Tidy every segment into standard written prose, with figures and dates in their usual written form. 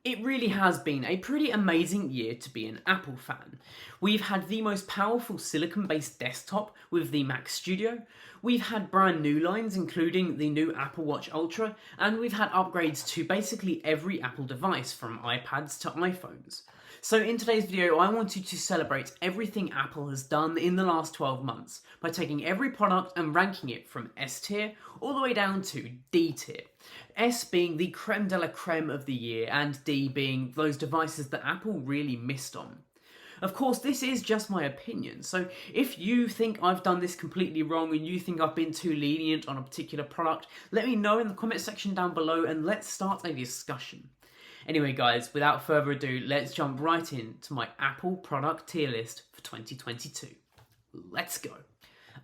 It really has been a pretty amazing year to be an Apple fan. We've had the most powerful silicon-based desktop with the Mac Studio, we've had brand new lines including the new Apple Watch Ultra, and we've had upgrades to basically every Apple device from iPads to iPhones. So in today's video I wanted to celebrate everything Apple has done in the last 12 months by taking every product and ranking it from S tier all the way down to D tier. S being the creme de la creme of the year and D being those devices that Apple really missed on. Of course, this is just my opinion, so if you think I've done this completely wrong and you think I've been too lenient on a particular product, let me know in the comment section down below and let's start a discussion. Anyway guys, without further ado, let's jump right into my Apple product tier list for 2022. Let's go.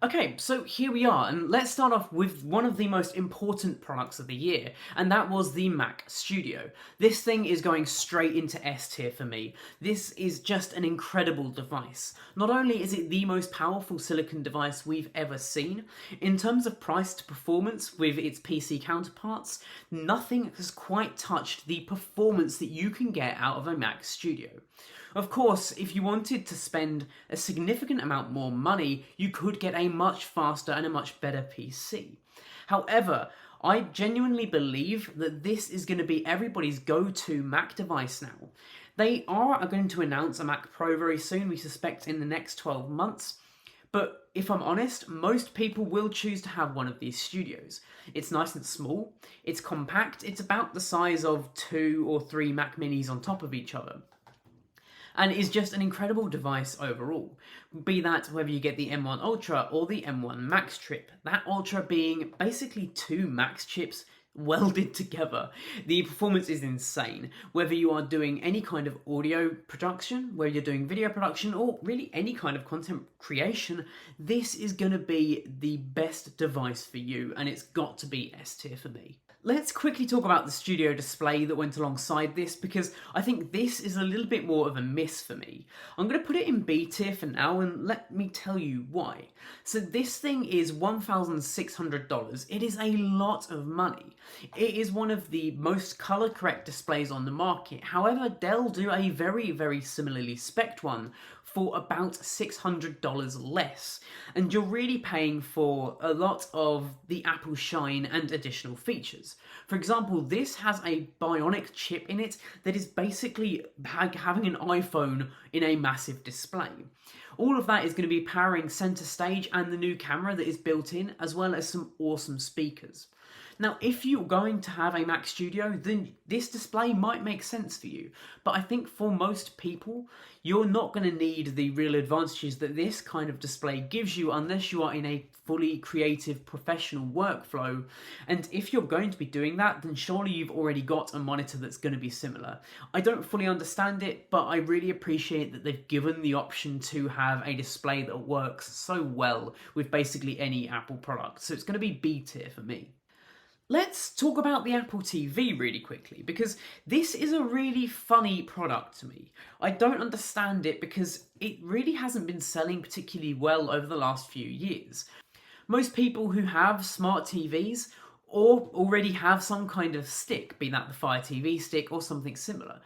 Okay, so here we are, and let's start off with one of the most important products of the year, and that was the Mac Studio. This thing is going straight into S tier for me. This is just an incredible device. Not only is it the most powerful silicon device we've ever seen, in terms of price to performance with its PC counterparts, nothing has quite touched the performance that you can get out of a Mac Studio. Of course, if you wanted to spend a significant amount more money, you could get a much faster and a much better PC. However, I genuinely believe that this is going to be everybody's go-to Mac device now. They are going to announce a Mac Pro very soon, we suspect in the next 12 months. But if I'm honest, most people will choose to have one of these studios. It's nice and small, it's compact, it's about the size of 2 or 3 Mac Minis on top of each other. And is just an incredible device overall. Be that whether you get the M1 Ultra or the M1 Max chip, that Ultra being basically 2 Max chips welded together. The performance is insane. Whether you are doing any kind of audio production, whether you're doing video production, or really any kind of content creation, this is going to be the best device for you, and it's got to be S tier for me. Let's quickly talk about the studio display that went alongside this, because I think this is a little bit more of a miss for me. I'm going to put it in B tier for now, and let me tell you why. So this thing is $1,600. It is a lot of money. It is one of the most color correct displays on the market. However, Dell do a very similarly spec'd one for about $600 less. And you're really paying for a lot of the Apple shine and additional features. For example, this has a bionic chip in it that is basically having an iPhone in a massive display. All of that is going to be powering center stage and the new camera that is built in, as well as some awesome speakers. Now, if you're going to have a Mac Studio, then this display might make sense for you. But I think for most people, you're not going to need the real advantages that this kind of display gives you unless you are in a fully creative professional workflow. And if you're going to be doing that, then surely you've already got a monitor that's going to be similar. I don't fully understand it, but I really appreciate that they've given the option to have a display that works so well with basically any Apple product. So it's going to be B tier for me. Let's talk about the Apple TV really quickly, because this is a really funny product to me. I don't understand it because it really hasn't been selling particularly well over the last few years. Most people who have smart TVs or already have some kind of stick, be that the Fire TV stick or something similar.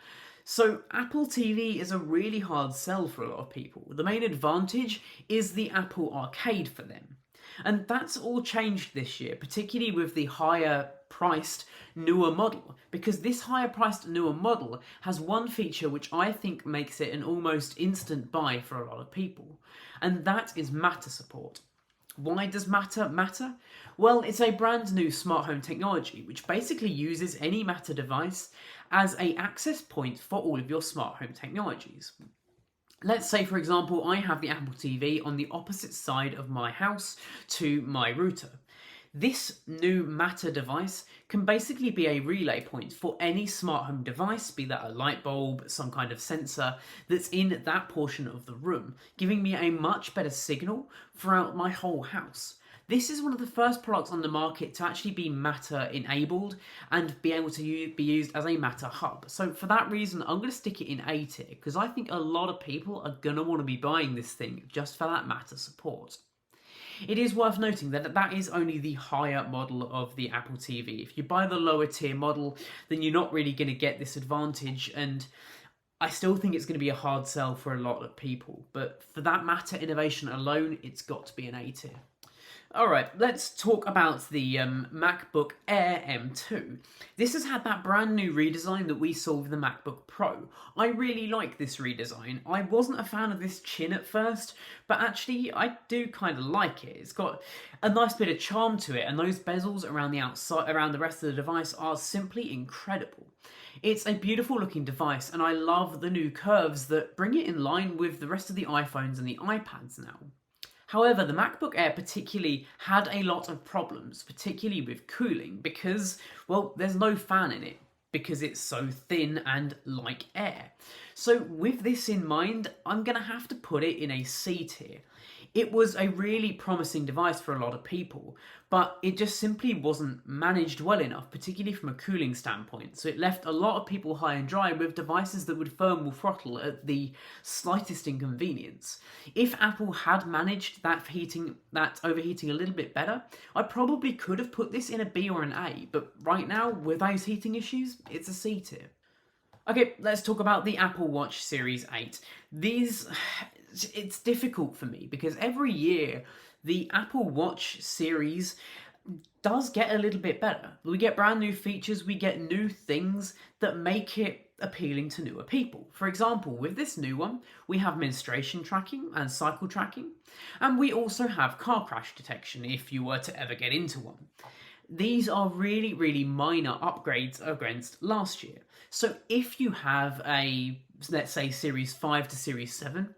So Apple TV is a really hard sell for a lot of people. The main advantage is the Apple Arcade for them. And that's all changed this year, particularly with the higher priced newer model, because this higher priced newer model has one feature which I think makes it an almost instant buy for a lot of people, and that is Matter support. Why does Matter matter? Well, it's a brand new smart home technology which basically uses any Matter device as an access point for all of your smart home technologies. Let's say, for example, I have the Apple TV on the opposite side of my house to my router. This new Matter device can basically be a relay point for any smart home device, be that a light bulb, some kind of sensor, that's in that portion of the room, giving me a much better signal throughout my whole house. This is one of the first products on the market to actually be Matter enabled and be able to be used as a Matter hub. So for that reason, I'm going to stick it in A tier, because I think a lot of people are going to want to be buying this thing just for that Matter support. It is worth noting that that is only the higher model of the Apple TV. If you buy the lower tier model, then you're not really going to get this advantage, and I still think it's going to be a hard sell for a lot of people. But for that matter, innovation alone, it's got to be an A tier. Alright, let's talk about the MacBook Air M2. This has had that brand new redesign that we saw with the MacBook Pro. I really like this redesign. I wasn't a fan of this chin at first, but actually I do kind of like it. It's got a nice bit of charm to it, and those bezels around the outside, around the rest of the device are simply incredible. It's a beautiful looking device, and I love the new curves that bring it in line with the rest of the iPhones and the iPads now. However, the MacBook Air particularly had a lot of problems, particularly with cooling, because, well, there's no fan in it, because it's so thin and like air. So with this in mind, I'm going to have to put it in a C tier. It was a really promising device for a lot of people, but it just simply wasn't managed well enough, particularly from a cooling standpoint. So it left a lot of people high and dry with devices that would thermal throttle at the slightest inconvenience. If Apple had managed that overheating a little bit better, I probably could have put this in a B or an A, but right now, with those heating issues, it's a C tier. Okay, let's talk about the Apple Watch Series 8. It's difficult for me because every year the Apple Watch series does get a little bit better. We get brand new features, we get new things that make it appealing to newer people. For example, with this new one, we have menstruation tracking and cycle tracking, and we also have car crash detection if you were to ever get into one. These are really, really minor upgrades against last year. So if you have a, let's say, Series 5 to Series 7,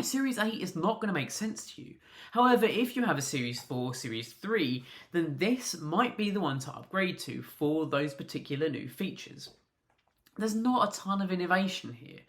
Series 8 is not going to make sense to you. However, if you have a Series 4, Series 3, then this might be the one to upgrade to for those particular new features. There's not a ton of innovation here.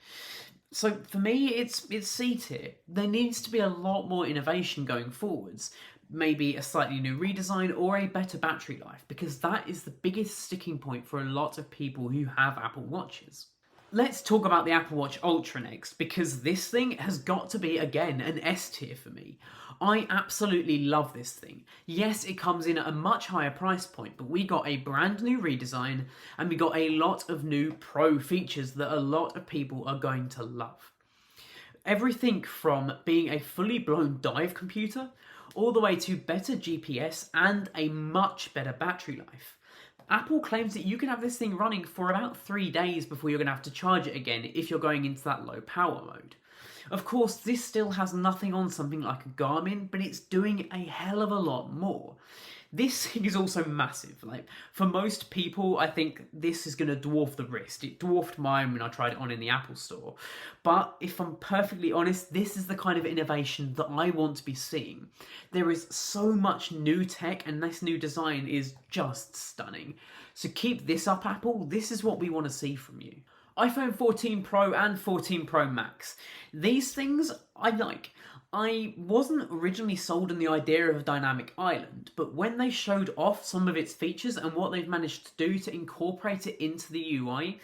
So for me, it's C tier. There needs to be a lot more innovation going forwards. Maybe a slightly new redesign or a better battery life, because that is the biggest sticking point for a lot of people who have Apple Watches. Let's talk about the Apple Watch Ultra next, because this thing has got to be, again, an S tier for me. I absolutely love this thing. Yes, it comes in at a much higher price point, but we got a brand new redesign and we got a lot of new Pro features that a lot of people are going to love. Everything from being a fully blown dive computer all the way to better GPS and a much better battery life. Apple claims that you can have this thing running for about 3 days before you're going to have to charge it again if you're going into that low power mode. Of course, this still has nothing on something like a Garmin, but it's doing a hell of a lot more. This thing is also massive. Like, for most people, I think this is going to dwarf the wrist. It dwarfed mine when I tried it on in the Apple Store. But if I'm perfectly honest, this is the kind of innovation that I want to be seeing. There is so much new tech, and this new design is just stunning. So keep this up, Apple. This is what we want to see from you. iPhone 14 Pro and 14 Pro Max. These things I like. I wasn't originally sold on the idea of a dynamic island, but when they showed off some of its features and what they've managed to do to incorporate it into the UI,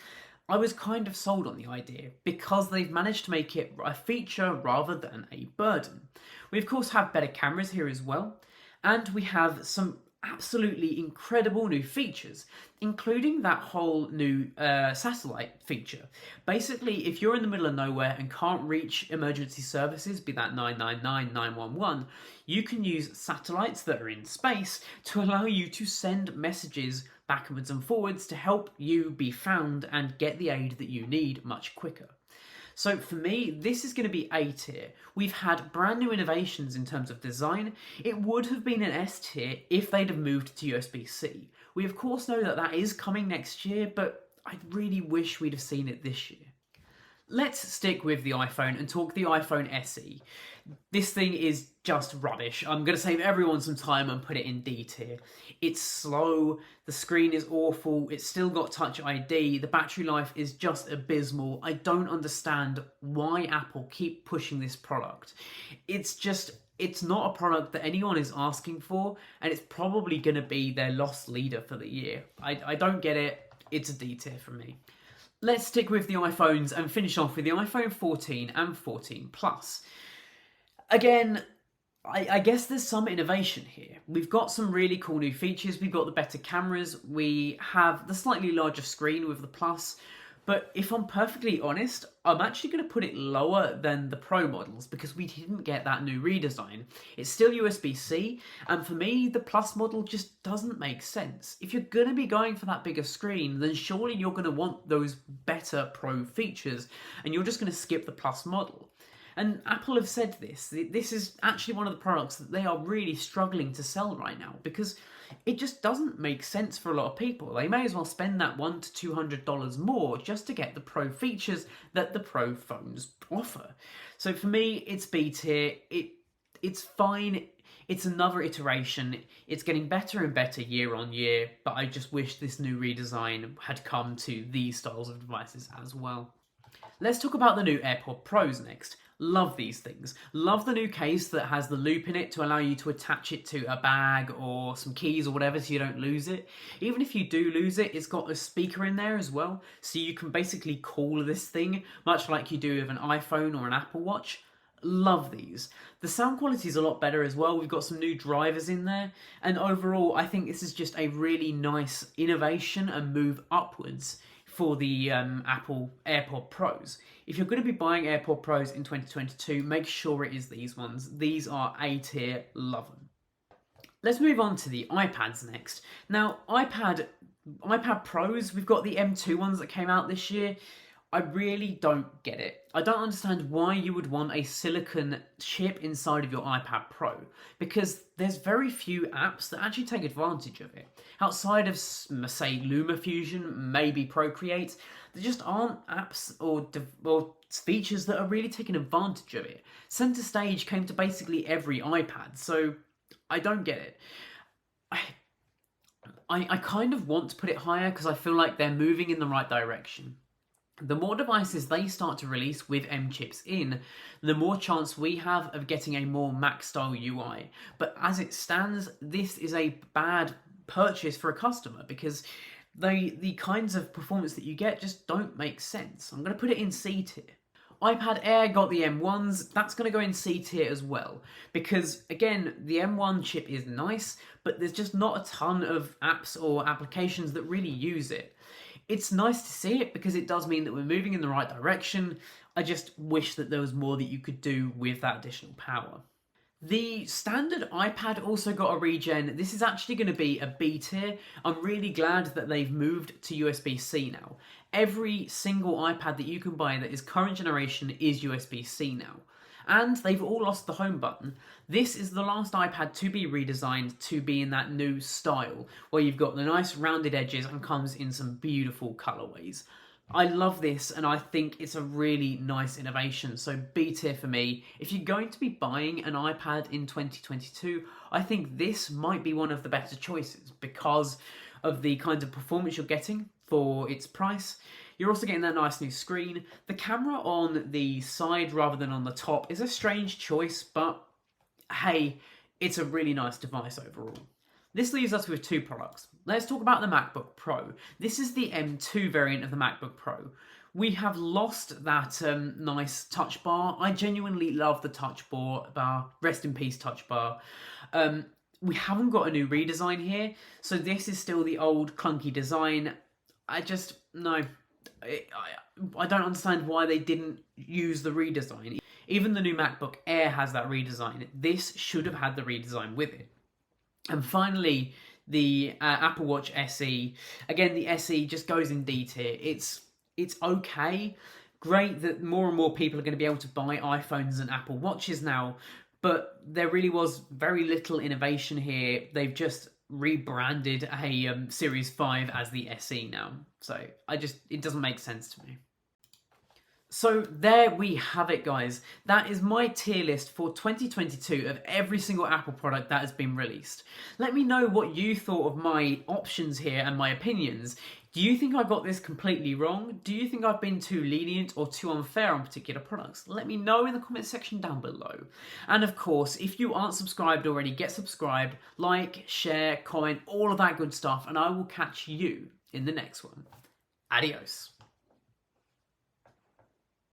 I was kind of sold on the idea, because they've managed to make it a feature rather than a burden. We of course have better cameras here as well, and we have some absolutely incredible new features, including that whole new satellite feature. Basically, if you're in the middle of nowhere and can't reach emergency services, be that 999, 911, you can use satellites that are in space to allow you to send messages backwards and forwards to help you be found and get the aid that you need much quicker. So for me, this is going to be A tier. We've had brand new innovations in terms of design. It would have been an S tier if they'd have moved to USB-C. We of course know that that is coming next year, but I really wish we'd have seen it this year. Let's stick with the iPhone and talk the iPhone SE. This thing is just rubbish. I'm going to save everyone some time and put it in D tier. It's slow, the screen is awful, it's still got Touch ID, the battery life is just abysmal. I don't understand why Apple keep pushing this product. It's not a product that anyone is asking for, and it's probably going to be their lost leader for the year. I don't get it. It's a D tier from me. Let's stick with the iPhones and finish off with the iPhone 14 and 14 Plus. Again, I guess there's some innovation here. We've got some really cool new features. We've got the better cameras. We have the slightly larger screen with the Plus. But if I'm perfectly honest, I'm actually going to put it lower than the Pro models because we didn't get that new redesign. It's still USB-C, and for me, the Plus model just doesn't make sense. If you're going to be going for that bigger screen, then surely you're going to want those better Pro features, and you're just going to skip the Plus model. And Apple have said this. This is actually one of the products that they are really struggling to sell right now because it just doesn't make sense for a lot of people. They may as well spend that $100 to $200 more just to get the Pro features that the Pro phones offer. So for me, it's B tier. It's fine. It's another iteration. It's getting better and better year on year, but I just wish this new redesign had come to these styles of devices as well. Let's talk about the new AirPod Pros next. Love these things. Love the new case that has the loop in it to allow you to attach it to a bag or some keys or whatever so you don't lose it. Even if you do lose it, it's got a speaker in there as well, so you can basically call this thing, much like you do with an iPhone or an Apple Watch. Love these. The sound quality is a lot better as well. We've got some new drivers in there, and overall I think this is just a really nice innovation and move upwards for the Apple AirPod Pros. If you're going to be buying AirPod Pros in 2022, make sure it is these ones. These are A tier, love them. Let's move on to the iPads next. Now, iPad Pros, we've got the M2 ones that came out this year. I really don't get it. I don't understand why you would want a silicon chip inside of your iPad Pro, because there's very few apps that actually take advantage of it. Outside of, say, LumaFusion, maybe Procreate, there just aren't apps or features that are really taking advantage of it. Center Stage came to basically every iPad, so I don't get it. I kind of want to put it higher because I feel like they're moving in the right direction. The more devices they start to release with M chips in, the more chance we have of getting a more Mac-style UI. But as it stands, this is a bad purchase for a customer because the kinds of performance that you get just don't make sense. I'm going to put it in C tier. iPad Air got the M1s, that's going to go in C tier as well. Because, again, the M1 chip is nice, but there's just not a ton of apps or applications that really use it. It's nice to see it because it does mean that we're moving in the right direction. I just wish that there was more that you could do with that additional power. The standard iPad also got a regen. This is actually going to be a B tier. I'm really glad that they've moved to USB-C now. Every single iPad that you can buy that is current generation is USB-C now. And they've all lost the home button. This is the last iPad to be redesigned to be in that new style, where you've got the nice rounded edges and comes in some beautiful colorways. I love this, and I think it's a really nice innovation, so B tier for me. If you're going to be buying an iPad in 2022, I think this might be one of the better choices because of the kind of performance you're getting for its price. You're also getting that nice new screen. The camera on the side rather than on the top is a strange choice, but hey, it's a really nice device overall. This leaves us with two products. Let's talk about the MacBook Pro. This is the M2 variant of the MacBook Pro. We have lost that nice touch bar. I genuinely love the touch bar. Rest in peace, touch bar. We haven't got a new redesign here, so this is still the old clunky design. No. I don't understand why they didn't use the redesign. Even the new MacBook Air has that redesign. This should have had the redesign with it. And finally, the Apple Watch SE. Again, the SE just goes in D tier. It's okay. Great that more and more people are going to be able to buy iPhones and Apple Watches now, but there really was very little innovation here. They've just rebranded a Series 5 as the SE now. So it doesn't make sense to me. So there we have it, guys. That is my tier list for 2022 of every single Apple product that has been released. Let me know what you thought of my options here and my opinions. Do you think I got this completely wrong? Do you think I've been too lenient or too unfair on particular products? Let me know in the comment section down below. And of course, if you aren't subscribed already, get subscribed, like, share, comment, all of that good stuff, and I will catch you in the next one. Adios.